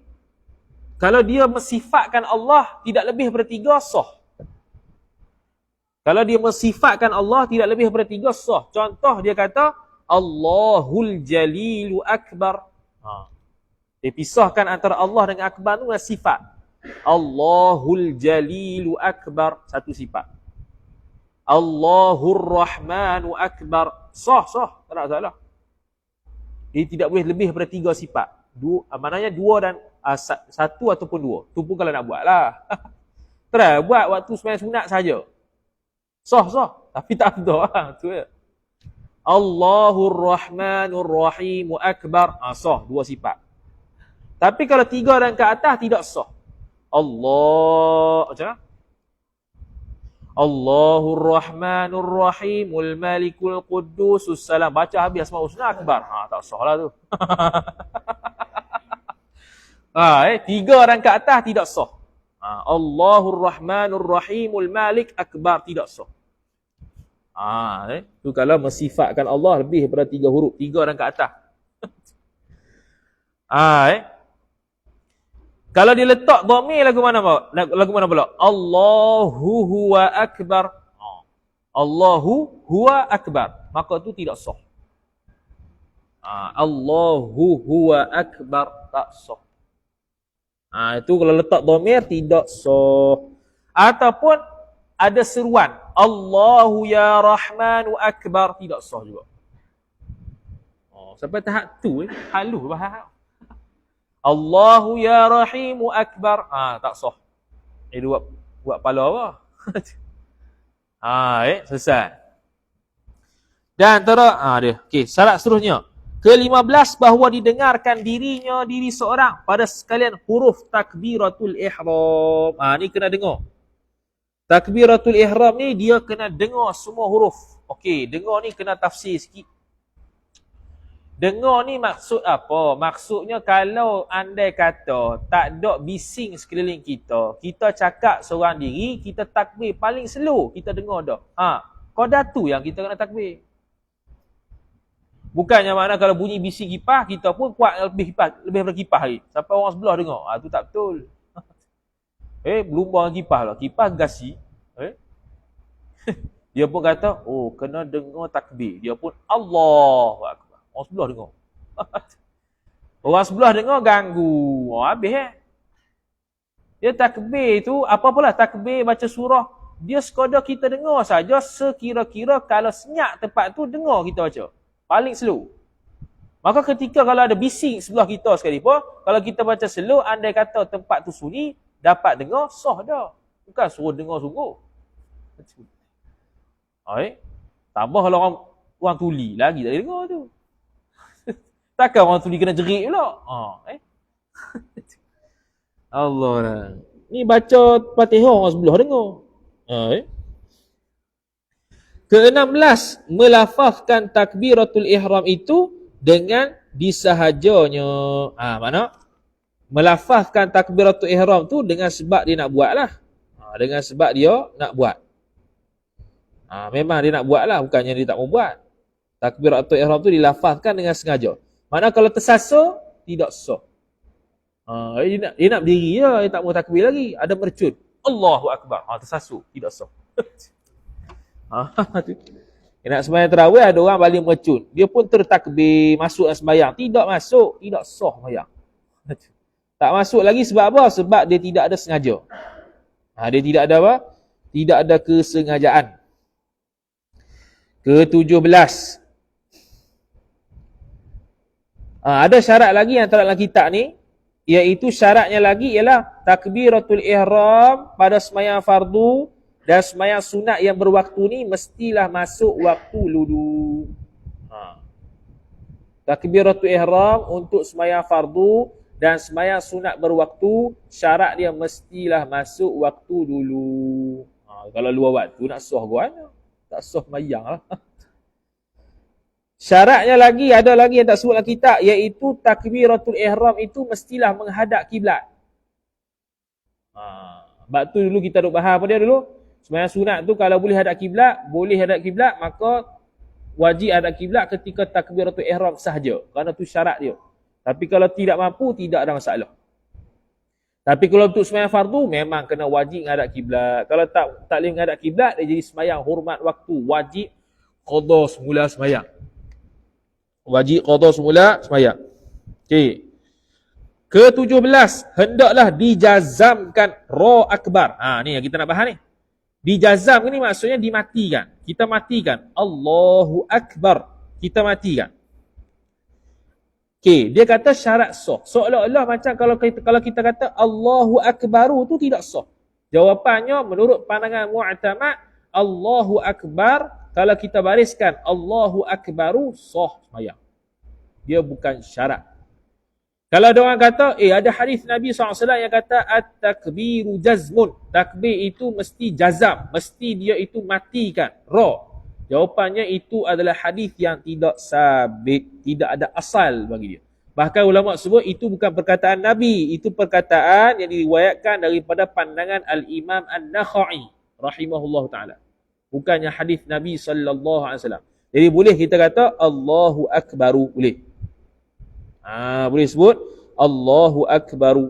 kalau dia mensifatkan Allah tidak lebih daripada 3, sah. Kalau dia mensifatkan Allah tidak lebih daripada 3, sah. Contoh dia kata, Allahul Jalilu Akbar. Dia pisahkan antara Allah dengan Akbar tu dengan sifat. Allahul Jalilu Akbar, satu sifat. Allahur Rahmanu Akbar, sah, tak ada salah. Dia tidak boleh lebih daripada 3 sifat. Maknanya 2 dan 1 ataupun 2. Tu pun kalau nak buat lah. Try buat waktu sembahyang sunat saja. Sah. Tapi tak ada. Tu ya. Allahur Rahmanur Rahim Akbar, sah, 2 sifat. Tapi kalau 3 dan ke atas tidak sah. Macam mana? Allahur Rahmanur Rahimul Malikul Quddusus Salam. Baca habis Asmaul Husna Akbar. Tak sah lah tu. 3 dan ke atas tidak sah. Allahur Rahmanur Rahimul Malik Akbar, tidak sah. Tu kalau mensifatkan Allah lebih daripada 3 huruf, 3 dan ke atas. Kalau dia letak dhamir lagu mana pula? Allahu huwa akbar. Allahu huwa akbar. Maka tu tidak sah. Allahu huwa akbar, tak sah. Itu kalau letak dhamir tidak sah. Ataupun ada seruan, Allahu ya Rahmanu akbar, tidak sah juga. Sampai tahap tu halus bahasa. Allahu ya Rahimu Akbar. Tak sah. Dia buat kepala apa? Selesai. Dan antara dia. Okey, syarat seterusnya. Ke-15 bahawa didengarkan diri seorang pada sekalian huruf takbiratul ihram. Ni kena dengar. Takbiratul ihram ni dia kena dengar semua huruf. Okey, dengar ni kena tafsir sikit. Dengar ni maksud apa? Maksudnya kalau andai kata tak ada bising sekeliling kita, kita cakap seorang diri, kita takbir paling slow, kita dengar dah. Qada tu yang kita kena takbir. Bukannya mana kalau bunyi bising kipas, kita pun kuat lebih daripada kipas lagi. Sampai orang sebelah dengar. Tu tak betul. Berlumbang kipas lah. Kipas gasi. Dia pun kata, oh kena dengar takbir. Dia pun Allahu Akbar. Orang sebelah dengar. Orang sebelah dengar ganggu. Oh, habis Dia takbir tu, apa-apalah takbir baca surah. Dia sekadar kita dengar saja sekira-kira kalau senyap tempat tu dengar kita baca. Paling slow. Maka ketika kalau ada bising sebelah kita sekali pun, kalau kita baca slow, andai kata tempat tu sunyi, dapat dengar, sah dah. Bukan suruh dengar sungguh. Tambah kalau orang tuli lagi tak dengar tu. Takkan orang tuli kena jerit pula. Allah lah. Ni baca Fatihah orang sebelah dengar. Ke-16, melafazkan takbiratul ihram itu dengan disahajanya. Mana? Melafazkan takbiratul ihram tu dengan sebab dia nak buat lah. Dengan sebab dia nak buat. Memang dia nak buat lah, bukannya dia tak mau buat. Takbiratul ihram tu dilafazkan dengan sengaja. Mana kalau tersasar, tidak sah. Dia nak berdiri je, dia tak mau takbir lagi. Ada mercut. Allahu Akbar. Tersasar, tidak sah. Dia nak sembahyang tarawih, ada orang balik mercut. Dia pun tertakbir, masuk sembahyang. Tidak masuk, tidak sah sembahyang. Tak masuk lagi sebab apa? Sebab dia tidak ada sengaja. Dia tidak ada apa? Tidak ada kesengajaan. Ke-17. Ada syarat lagi yang terdapat dalam kitab ni, iaitu syaratnya lagi ialah takbiratul ihram pada sembahyang fardu dan sembahyang sunat yang berwaktu ni mestilah masuk waktu wudu. Takbiratul ihram untuk sembahyang fardu dan sembahyang sunat berwaktu, syarat dia mestilah masuk waktu dulu. Kalau luar waktu nak sah ke mana? Tak sah sembahyang lah. Syaratnya lagi, ada lagi yang tak sebut dalam kitab, iaitu takbiratul ihram itu mestilah menghadap kiblat. Sebab tu dulu kita duk bahas apa dia dulu? Sembahyang sunat tu kalau boleh hadap kiblat, maka wajib hadap kiblat ketika takbiratul ihram sahaja. Kerana tu syarat dia. Tapi kalau tidak mampu, tidak ada masalah. Tapi kalau untuk sembahyang fardu, memang kena wajib menghadap kiblat. Kalau tak boleh menghadap kiblat, dia jadi sembahyang hormat waktu. Wajib qada semula sembahyang. Wajib qada semula sembahyang. Okey. Ke-17, hendaklah dijazamkan ra akbar. Ni yang kita nak bahas ni. Dijazam ni maksudnya dimatikan. Kita matikan. Allahu Akbar. Kita matikan. Okey, dia kata syarat sah. Seolah-olah macam kalau kita kata Allahu Akbaru tu tidak sah. Jawapannya menurut pandangan mu'tamad, Allahu Akbar, kalau kita bariskan Allahu Akbaru, sah sembahyang. Dia bukan syarat. Kalau ada orang kata, ada hadis Nabi SAW yang kata at-takbiru jazmun. Takbir itu mesti jazam, mesti dia itu matikan, ra. Jawapannya itu adalah hadis yang tidak sabit, tidak ada asal bagi dia. Bahkan ulama sebut itu bukan perkataan Nabi, itu perkataan yang diriwayatkan daripada pandangan Al-Imam An-Nakhai rahimahullah taala. Bukannya hadis Nabi sallallahu alaihi wasallam. Jadi boleh kita kata Allahu Akbaru, boleh. Boleh sebut Allahu Akbaru.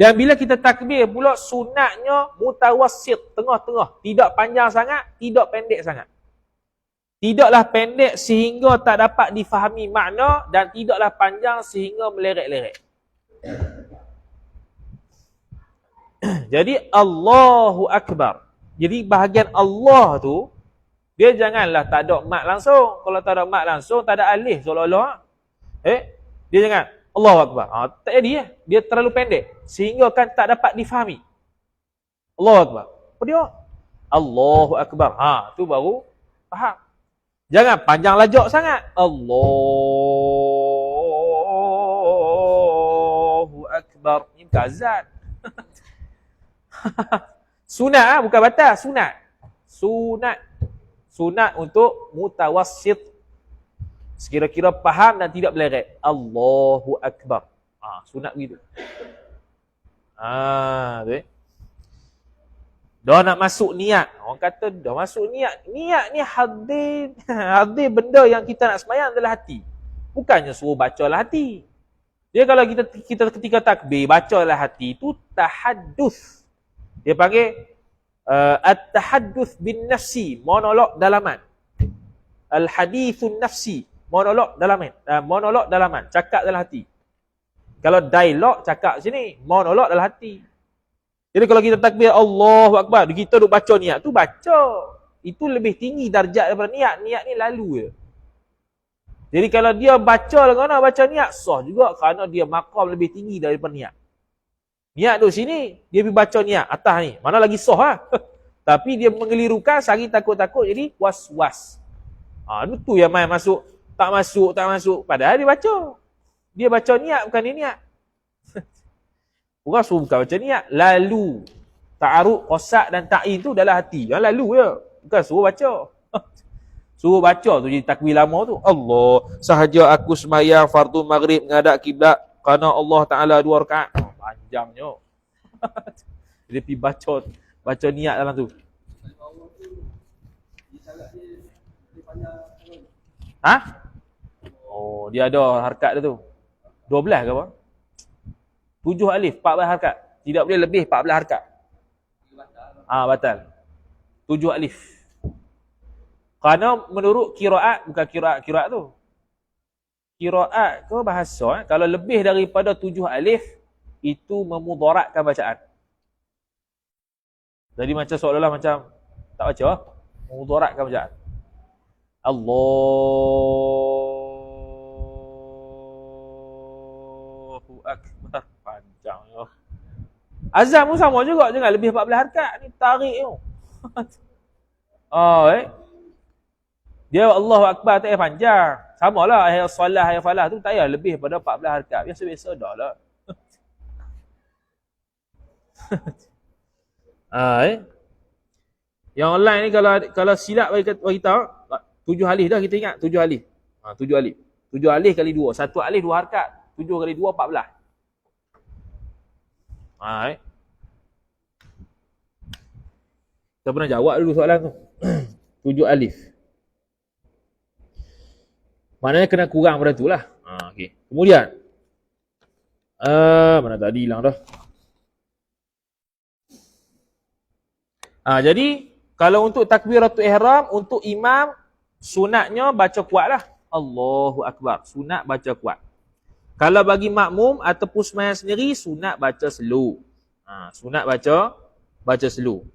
Dan bila kita takbir pula, sunatnya mutawassit, tengah-tengah, tidak panjang sangat, tidak pendek sangat. Tidaklah pendek sehingga tak dapat difahami makna, dan tidaklah panjang sehingga meleret-leret. Jadi Allahu Akbar. Jadi bahagian Allah tu, dia janganlah tak ada mat langsung. Kalau tak ada mat langsung, tak ada alif seolah-olah. Dia jangan Allahu Akbar. Tak jadi dia terlalu pendek sehingga kan tak dapat difahami. Allahu Akbar. Apa dia? Allahu Akbar. Tu baru faham. Jangan panjang lajak sangat. Allahu Akbar. Ini kazat. Sunat bukan batas, sunat. Sunat untuk mutawassit. Sekira-kira faham dan tidak meleret. Allahu Akbar. Sunat begitu. Dah nak masuk niat. Orang kata dah masuk niat. Niat ni hadir benda yang kita nak sembahyang adalah hati. Bukannya suruh bacalah hati. Dia kalau kita ketika takbir bacalah hati, itu tahaddus. Dia panggil At-tahadduth bin nafsi, monolog dalaman. Al-hadithun nafsi, monolog dalaman. Monolog dalaman, cakap dalam hati. Kalau dialog cakap sini, monolog dalam hati. Jadi kalau kita takbir Allahu Akbar, kita duk baca niat tu, baca. Itu lebih tinggi darjat daripada niat. Niat ni lalu je. Jadi kalau dia baca lah, baca niat, sah juga kerana dia maqam lebih tinggi daripada niat. Niat duduk sini, dia pergi baca niat atas ni. Mana lagi sah lah. Tapi dia mengelirukan, sari takut-takut, jadi was-was. Itu yang main masuk. Tak masuk. Padahal dia baca. Dia baca niat, bukan dia niat. Orang suruh bukan baca niat. Lalu. Ta'aruk, qosak dan ta'in tu dalam hati. Yang lalu je. Bukan suruh baca. Suruh baca tu jadi takbir lama tu. Allah, sahaja aku sembahyang fardu maghrib menghadap kiblat kerana Allah Ta'ala 2 rakaat. Panjangnya. Dia pergi baca niat dalam tu. Ha? Oh, dia ada harakat dia tu. 12 ke apa? 7 alif, 14 harakat. Tidak boleh lebih 14 harakat. Batal. 7 alif. Kerana menurut kiraat, bukan kiraat tu. Kiraat ke bahasa, kalau lebih daripada 7 alif, itu memudaratkan bacaan. Jadi macam seolah-olah macam tak baca, memudaratkan bacaan. Allahu Akbar. Panjang ya. Azan pun sama juga, jangan lebih 14 harakat. Ni tarik tu. Dia Allahu Akbar tak payah panjang. Samalah ayat solah, ayat falah tu tak payah lebih pada 14 harakat. Biasa-biasa dah lah. Yang online ni kalau silap bagi tahu 7 alif dah kita ingat 7 alif. 7 alif. 7 alif kali 2. 1 alif 2 harakat. 7 kali 2 14. Kita pernah jawab dulu soalan tu. 7 alif. Maknanya kena kurang pada tu lah. Okay. Kemudian. Mana tadi hilang dah. Jadi, kalau untuk takbiratul ihram, untuk imam, sunatnya baca kuat lah. Allahu Akbar. Sunat baca kuat. Kalau bagi makmum ataupun sembahyang sendiri, sunat baca slow. Sunat baca slow.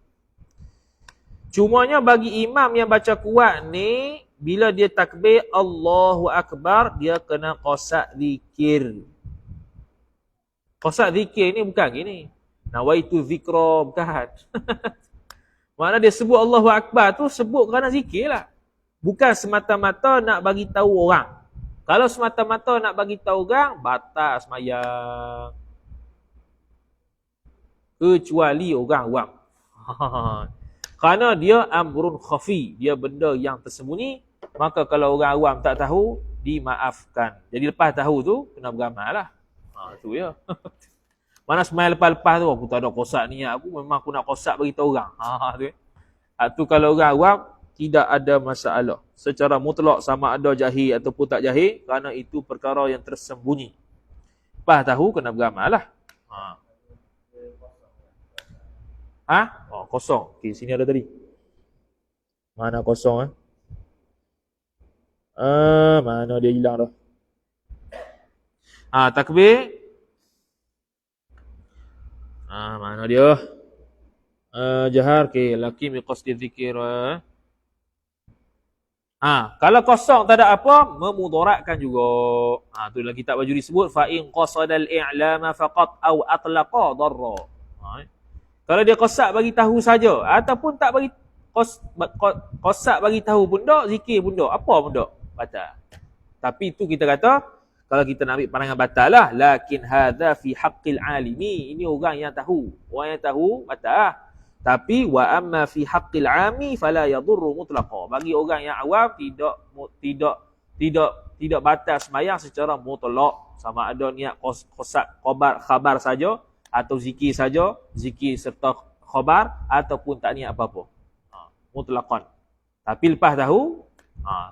Cumanya bagi imam yang baca kuat ni, bila dia takbir Allahu Akbar, dia kena qasak zikir. Qasak zikir ni bukan gini. Nawaitu zikra, bukan. Maknanya dia sebut Allahu Akbar tu sebut kerana zikir lah. Bukan semata-mata nak bagi tahu orang. Kalau semata-mata nak bagi tahu orang, batal sembahyang. Kecuali orang awam. Kerana dia amrun khafi, dia benda yang tersembunyi, maka kalau orang awam tak tahu, dimaafkan. Jadi lepas tahu tu, kena beramal lah. Tu ya. Mana sembahyang lepas-lepas tu, aku tak ada kosak niat aku, memang aku nak kosak bagi tahu orang. Tu kalau orang awam, tidak ada masalah. Secara mutlak sama ada jahil ataupun tak jahil, kerana itu perkara yang tersembunyi. Lepas tahu, kena beramal lah. Kosong. Okey, sini ada tadi. Mana kosong mana dia hilang dah. Takbir. Mana dia? Jahar ke laki mi qasdi zikir. Kalau kosong tak ada apa, memudaratkan juga. Tu dalam kitab Bajuri sebut fa in qasadal i'lama faqat aw atlaqa darra. Kalau dia qasak bagi tahu saja ataupun tak bagi qasak bagi tahu pun tak, zikir pun tak, apa pun tak, batal. Tapi itu kita kata kalau kita nak ambil pandangan batal lah, lakin hadza fi haqqil alimi, ini orang yang tahu batal. Tapi wa amma fi haqqil ami fala yadurru mutlaqa, bagi orang yang awam tidak batal sembahyang secara mutlak, sama ada niat qasak khabar saja atau zikir saja, zikir serta khabar ataupun tak niat apa-apa. Mutlaqan. Tapi lepas tahu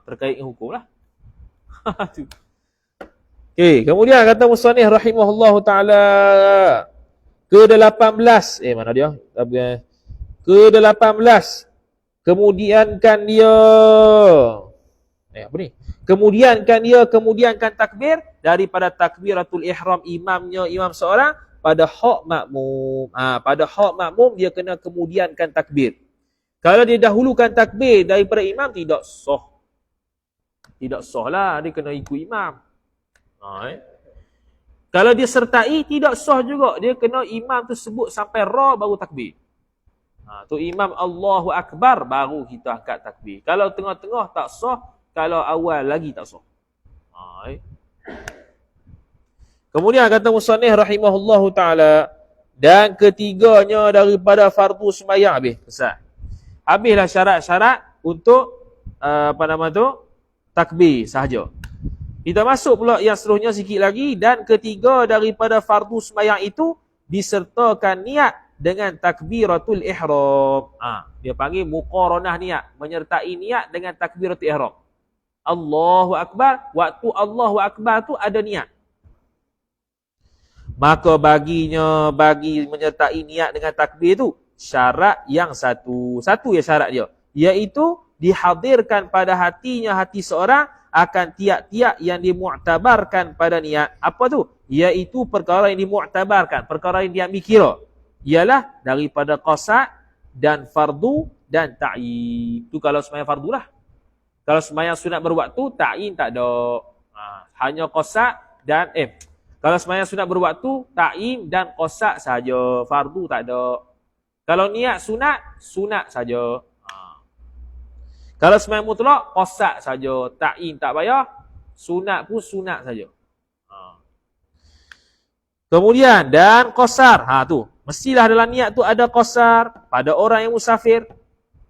terkait dengan hukum lah. Okey, kemudian kata musannif rahimahullahu taala ke-18. Mana dia? Ke-18, kemudiankan dia kemudiankan takbir daripada takbiratul ihram imam seorang pada hak makmum. Pada hak makmum dia kena kemudiankan takbir. Kalau dia dahulukan takbir daripada imam, tidak sah. Tidak sah lah, dia kena ikut imam. Kalau dia sertai, tidak sah juga. Dia kena imam tu sebut sampai ra baru takbir. Tu imam Allahu Akbar, baru kita angkat takbir. Kalau tengah-tengah tak sah, kalau awal lagi tak sah. Kemudian kata musannif rahimahullahu ta'ala, dan ketiganya daripada fardu sembahyang. Habislah syarat-syarat untuk takbir sahaja. Kita masuk pula yang seterusnya sikit lagi. Dan ketiga daripada fardu sembahyang itu disertakan niat dengan takbiratul ihram. Dia panggil muqaranah niat, menyertai niat dengan takbiratul ihram. Allahu Akbar, waktu Allahu Akbar tu ada niat. Maka bagi menyertai niat dengan takbir tu syarat yang satu ya syarat dia, iaitu dihadirkan pada hatinya hati seorang akan tiap-tiap yang dimu'tabarkan pada niat. Apa tu? Iaitu perkara yang dimu'tabarkan, perkara yang diambil kira, ialah daripada qasad dan fardu dan ta'yin. Tu kalau sembahyang fardu lah. Kalau sembahyang sunat berwaktu, ta'yin tak ada. Hanya qasad dan kalau sembahyang sunat berwaktu, ta'yin dan qasad saja, fardu tak ada. Kalau niat sunat saja. Kalau sembahyang mutlak, qasad saja, ta'yin tak payah, sunat pun sunat saja. Kemudian dan qasar, tu mestilah dalam niat tu ada qasar pada orang yang musafir.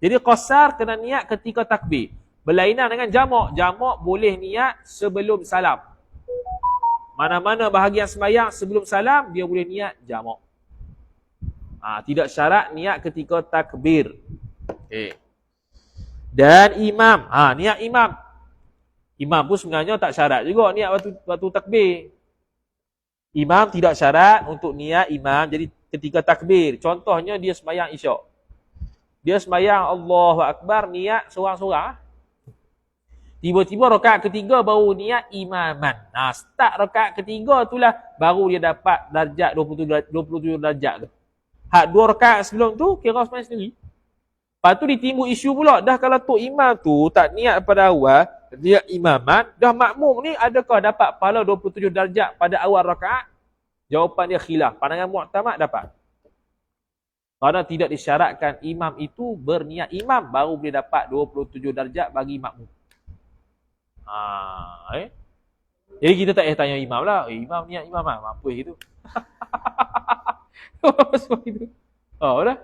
Jadi qasar kena niat ketika takbir. Berlainan dengan jamak. Jamak boleh niat sebelum salam. Mana-mana bahagian sembahyang sebelum salam dia boleh niat jamak. Tidak syarat niat ketika takbir. Dan imam, niat imam. Imam pun sebenarnya tak syarat juga niat waktu takbir. Imam tidak syarat untuk niat imam jadi ketika takbir. Contohnya dia sembahyang isyak. Dia sembahyang Allahu Akbar, niat seorang-seorang. Tiba-tiba rakaat ketiga baru niat imaman. Start rakaat ketiga itulah baru dia dapat darjat 27 darjat tu. Hak 2 rakaat sebelum tu kira sembahyang sendiri. Lepas tu ditimbul isu pula, dah kalau tok imam tu tak niat pada awal, niat imaman, dah makmum ni adakah dapat pahala 27 darjat pada awal rakaat? Jawapan dia khilaf. Pandangan mu'tamad dapat. Kerana tidak disyaratkan imam itu berniat imam baru boleh dapat 27 darjat bagi makmum. Jadi kita tak payah tanya imam lah. Imam niat imam lah. Apa itu? Sebab itu. Dah.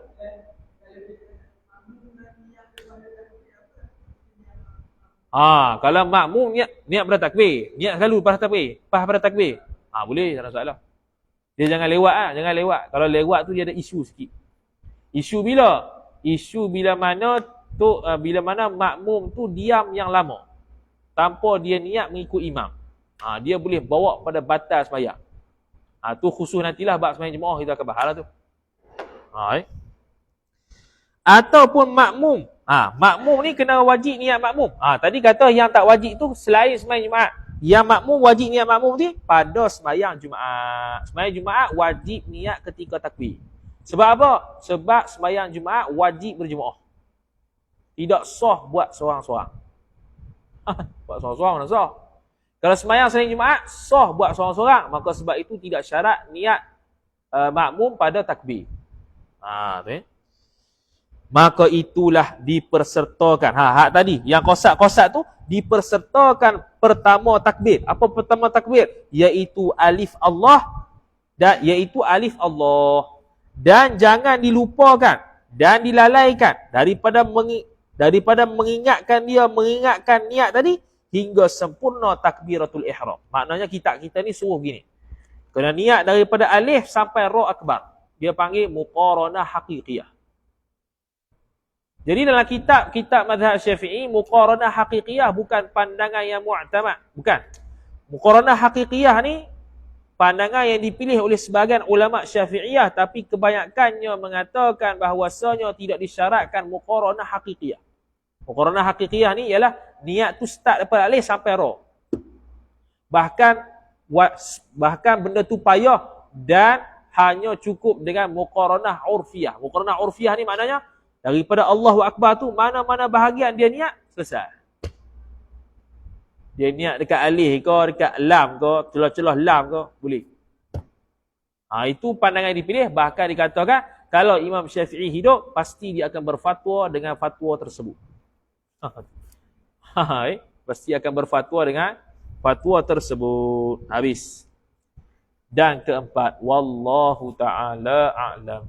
Kalau makmum niat pada takbir. Niat selalu pada takbir. Pada takbir. Boleh, tak ada masalah. Dia jangan lewat jangan lewat. Kalau lewat tu dia ada isu sikit. Isu bila? Isu bila mana makmum tu diam yang lama. Tanpa dia niat mengikut imam. Dia boleh bawa pada batal sembahyang. Tu khusus nantilah bab sembahyang jemaah kita akan bahas lah tu. Ataupun makmum. Makmum ni kena wajib niat makmum. Tadi kata yang tak wajib tu selain sembahyang Jumaat. Yang makmum wajib niat makmum ni pada sembahyang Jumaat. Sembahyang Jumaat wajib niat ketika takbir. Sebab apa? Sebab sembahyang Jumaat wajib berjemaah. Tidak sah buat seorang-seorang. Buat seorang-seorang mana sah? Kalau sembahyang selain Jumaat sah buat seorang-seorang, maka sebab itu tidak syarat niat makmum pada takbir. Maka itulah dipersertakan. Hak tadi yang qasad tu dipersertakan pertama takbir. Apa pertama takbir? Iaitu alif Allah dan jangan dilupakan dan dilalaikan daripada mengingatkan niat tadi hingga sempurna takbiratul ihram. Maknanya kita ni suruh begini. Kena niat daripada alif sampai ra akbar. Dia panggil muqaranah haqiqiyah. Jadi dalam kitab mazhab Syafi'i, muqaranah haqiqiyah bukan pandangan yang mu'tamad. Bukan. Muqaranah haqiqiyah ni pandangan yang dipilih oleh sebahagian ulama Syafi'iyah, tapi kebanyakannya mengatakan bahawasanya tidak disyaratkan muqaranah hakikiyah. Muqaranah hakikiyah ni ialah niat tu start daripada alif sampai ra. Bahkan benda tu payah dan hanya cukup dengan muqaranah urfiyah. Muqaranah urfiyah ni maknanya daripada Allahu Akbar tu mana-mana bahagian dia niat selesai. Dia niat dekat alif ke, dekat lam ke, celah-celah lam ke, boleh. Itu pandangan yang dipilih. Bahkan dikatakan kalau Imam Syafi'i hidup, pasti dia akan berfatwa dengan fatwa tersebut. Pasti akan berfatwa dengan fatwa tersebut. Habis. Dan keempat, wallahu ta'ala a'lam.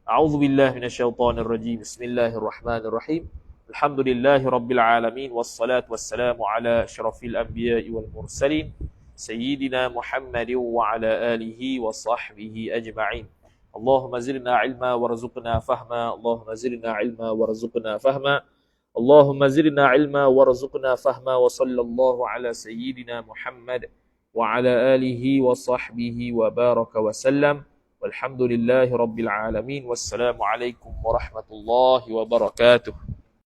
A'udzubillahi minasyaitonirrajim. Bismillahirrahmanirrahim. Alhamdulillahi rabbil alamin, wassalatu wassalamu ala asyrafil anbiya'i wal mursalin sayyidina Muhammadin wa ala alihi wa sahbihi ajma'in. Allahumma zidna ilma warzuqna fahma. Allahumma zidna ilma warzuqna fahma. Allahumma zidna ilma warzuqna fahma. Wa sallallahu ala sayyidina Muhammad wa ala alihi wa sahbihi wa baraka wa sallam. Walhamdulillahi rabbil alamin. Wassalamu alaikum warahmatullahi wabarakatuh.